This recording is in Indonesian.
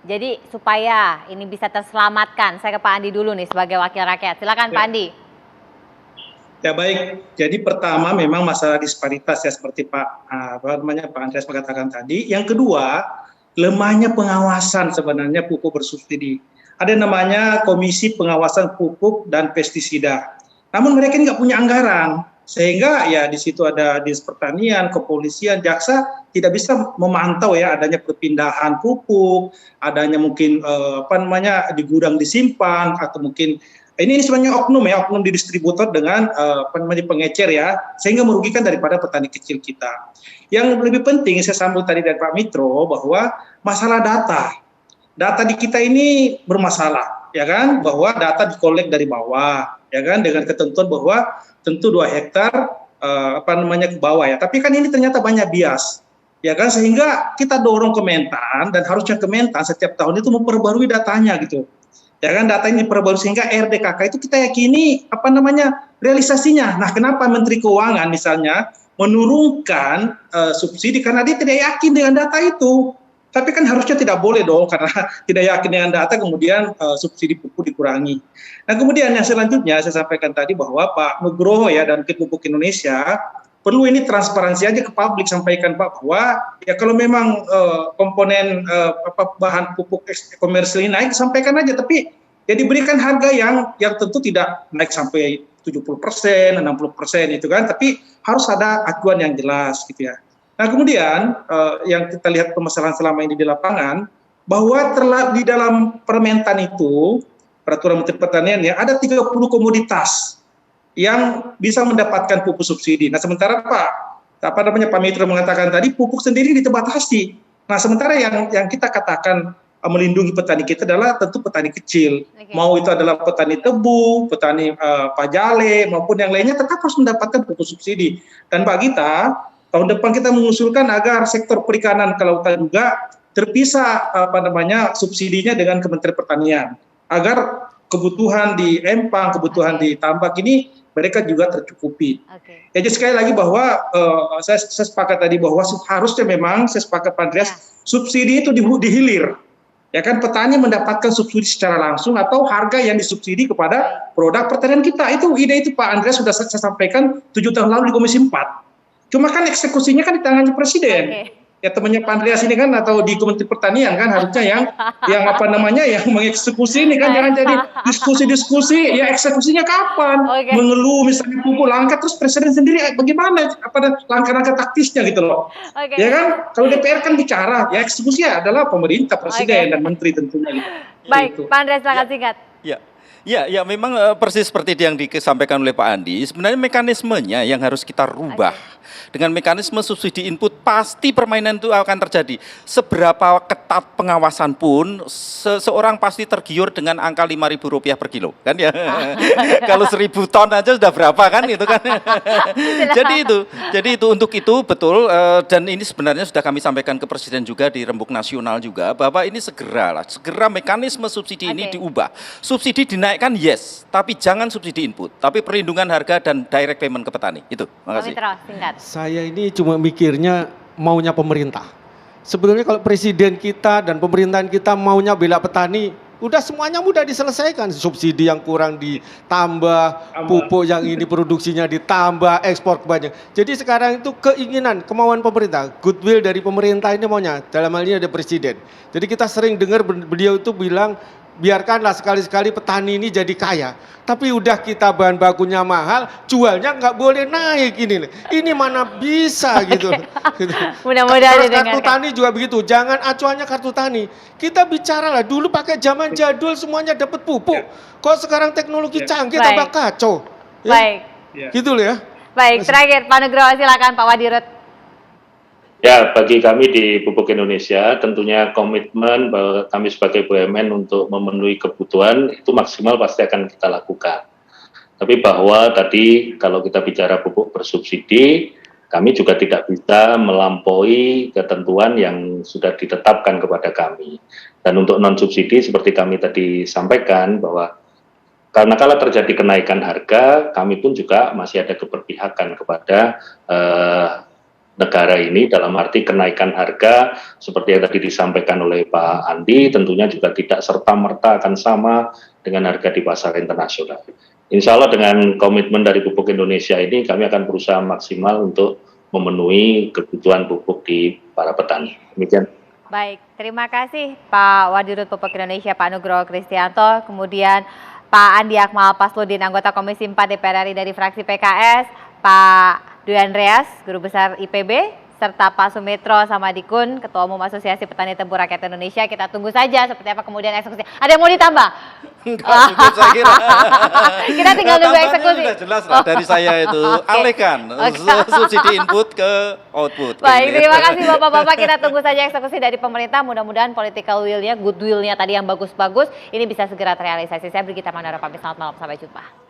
Jadi supaya ini bisa terselamatkan, saya ke Pak Andi dulu nih sebagai wakil rakyat. Silakan Pak Andi. Ya baik, jadi pertama memang masalah disparitas ya seperti Pak Andreas mengatakan tadi. Yang kedua, lemahnya pengawasan sebenarnya pupuk bersubsidi. Ada namanya Komisi Pengawasan Pupuk dan Pestisida. Namun mereka ini nggak punya anggaran, sehingga ya di situ ada Dinas Pertanian, Kepolisian, Jaksa tidak bisa memantau ya adanya perpindahan pupuk, adanya mungkin di gudang disimpan atau mungkin ini sebenarnya oknum di distributor dengan pengecer ya, sehingga merugikan daripada petani kecil kita. Yang lebih penting saya sambut tadi dari Pak Mitro bahwa masalah data di kita ini bermasalah, ya kan? Bahwa data dikolek dari bawah, ya kan? Dengan ketentuan bahwa tentu 2 hektar ke bawah ya. Tapi kan ini ternyata banyak bias, ya kan? Sehingga kita dorong Kementan dan harusnya Kementan setiap tahun itu memperbarui datanya gitu. Ya kan, data ini diperbarui sehingga RDKK itu kita yakini realisasinya. Nah, kenapa Menteri Keuangan misalnya menurunkan subsidi karena dia tidak yakin dengan data itu. Tapi kan harusnya tidak boleh dong karena tidak yakin dengan data kemudian subsidi pupuk dikurangi. Nah, kemudian yang selanjutnya saya sampaikan tadi bahwa Pak Nugroho ya dan Pupuk Indonesia perlu ini transparansi aja ke publik, sampaikan Pak bahwa ya kalau memang komponen bahan pupuk komersil ini naik sampaikan aja, tapi ya diberikan harga yang tentu tidak naik sampai 70%, 60% itu kan, tapi harus ada acuan yang jelas gitu ya. Nah, kemudian yang kita lihat permasalahan selama ini di lapangan bahwa di dalam Permentan itu peraturan Menteri Pertanian ya ada 30 komoditas yang bisa mendapatkan pupuk subsidi. Nah, sementara Pak Mitro mengatakan tadi pupuk sendiri dibatasi. Nah, sementara yang kita katakan melindungi petani kita adalah tentu petani kecil. Okay. Mau itu adalah petani tebu, petani pajale maupun yang lainnya tetap harus mendapatkan pupuk subsidi. Dan Pak Gita, tahun depan kita mengusulkan agar sektor perikanan kelautan juga terpisah subsidinya dengan Kementerian Pertanian agar kebutuhan di empang, kebutuhan di tambak ini mereka juga tercukupi. Okay. Jadi sekali lagi bahwa saya sepakat tadi bahwa harusnya memang saya sepakat Pak Andreas subsidi itu dihilir. Ya kan, petani mendapatkan subsidi secara langsung atau harga yang disubsidi kepada produk pertanian kita. Itu ide itu Pak Andreas sudah saya sampaikan 7 tahun lalu di Komisi 4. Cuma kan eksekusinya kan di tangan Presiden. Okay. Ya temannya Pak Andreas ini kan atau di Kementerian Pertanian kan harusnya yang mengeksekusi ini kan, jangan jadi diskusi ya eksekusinya kapan? Okay. Mengeluh misalnya pupuk langka terus Presiden sendiri bagaimana langkah-langkah taktisnya gitu loh. Okay. Ya kan, kalau DPR kan bicara ya eksekusi adalah pemerintah, Presiden dan Menteri tentunya gitu. Baik, Pak Andreas silakan singkat. Ya, memang persis seperti yang disampaikan oleh Pak Andi. Sebenarnya mekanismenya yang harus kita rubah. Dengan mekanisme subsidi input pasti permainan itu akan terjadi. Seberapa ketat pengawasan pun, seseorang pasti tergiur dengan angka Rp5.000 per kilo, kan ya. Kalau 1.000 ton aja sudah berapa kan itu kan. Jadi itu untuk itu betul, dan ini sebenarnya sudah kami sampaikan ke Presiden juga di Rembuk Nasional juga bahwa ini segera mekanisme subsidi ini diubah. Subsidi dinaikkan yes, tapi jangan subsidi input, tapi perlindungan harga dan direct payment ke petani. Itu. Makasih. Saya ini cuma mikirnya maunya pemerintah. Sebenarnya kalau presiden kita dan pemerintahan kita maunya bela petani, udah semuanya mudah diselesaikan. Subsidi yang kurang ditambah, pupuk yang ini produksinya ditambah, ekspor banyak. Jadi sekarang itu kemauan pemerintah, goodwill dari pemerintah ini maunya. Dalam hal ini ada presiden. Jadi kita sering dengar beliau itu bilang, biarkanlah sekali-sekali petani ini jadi kaya. Tapi udah kita bahan bakunya mahal, jualnya nggak boleh naik ini. Ini mana bisa gitu. Mudah-mudahan kartu tani juga begitu. Jangan acuannya kartu tani. Kita bicara lah dulu pakai zaman jadul semuanya dapat pupuk. Kok sekarang teknologi canggih tambah kacau. Ya? Baik. Gitu loh ya. Baik, terakhir Pak Nugroho silakan Pak Wadirut. Ya, bagi kami di Pupuk Indonesia tentunya komitmen bahwa kami sebagai BUMN untuk memenuhi kebutuhan itu maksimal pasti akan kita lakukan. Tapi bahwa tadi kalau kita bicara pupuk bersubsidi, kami juga tidak bisa melampaui ketentuan yang sudah ditetapkan kepada kami. Dan untuk non-subsidi seperti kami tadi sampaikan bahwa karena kala terjadi kenaikan harga, kami pun juga masih ada keberpihakan kepada negara ini, dalam arti kenaikan harga seperti yang tadi disampaikan oleh Pak Andi, tentunya juga tidak serta-merta akan sama dengan harga di pasar internasional. Insya Allah dengan komitmen dari Pupuk Indonesia ini kami akan berusaha maksimal untuk memenuhi kebutuhan pupuk di para petani. Demikian. Baik, terima kasih Pak Wadirut Pupuk Indonesia, Pak Nugroho Kristianto, kemudian Pak Andi Akmal Pasludin, anggota Komisi 4 DPR RI dari fraksi PKS, Pak Dwi Andreas, Guru Besar IPB, serta Pak Sumitro Samadikun, Ketua Umum Asosiasi Petani Tebu Rakyat Indonesia. Kita tunggu saja seperti apa kemudian eksekusi. Ada yang mau ditambah? Enggak, cukup saya kira. Kita tinggal nunggu Tambahannya eksekusi. Sudah jelas lah dari saya itu, Oke. alihkan subsidi input ke output. Baik, terima kasih Bapak-Bapak. Kita tunggu saja eksekusi dari pemerintah. Mudah-mudahan political will-nya, goodwill-nya tadi yang bagus-bagus, ini bisa segera terrealisasi. Saya Brigita Mandara pamit, selamat malam, sampai jumpa.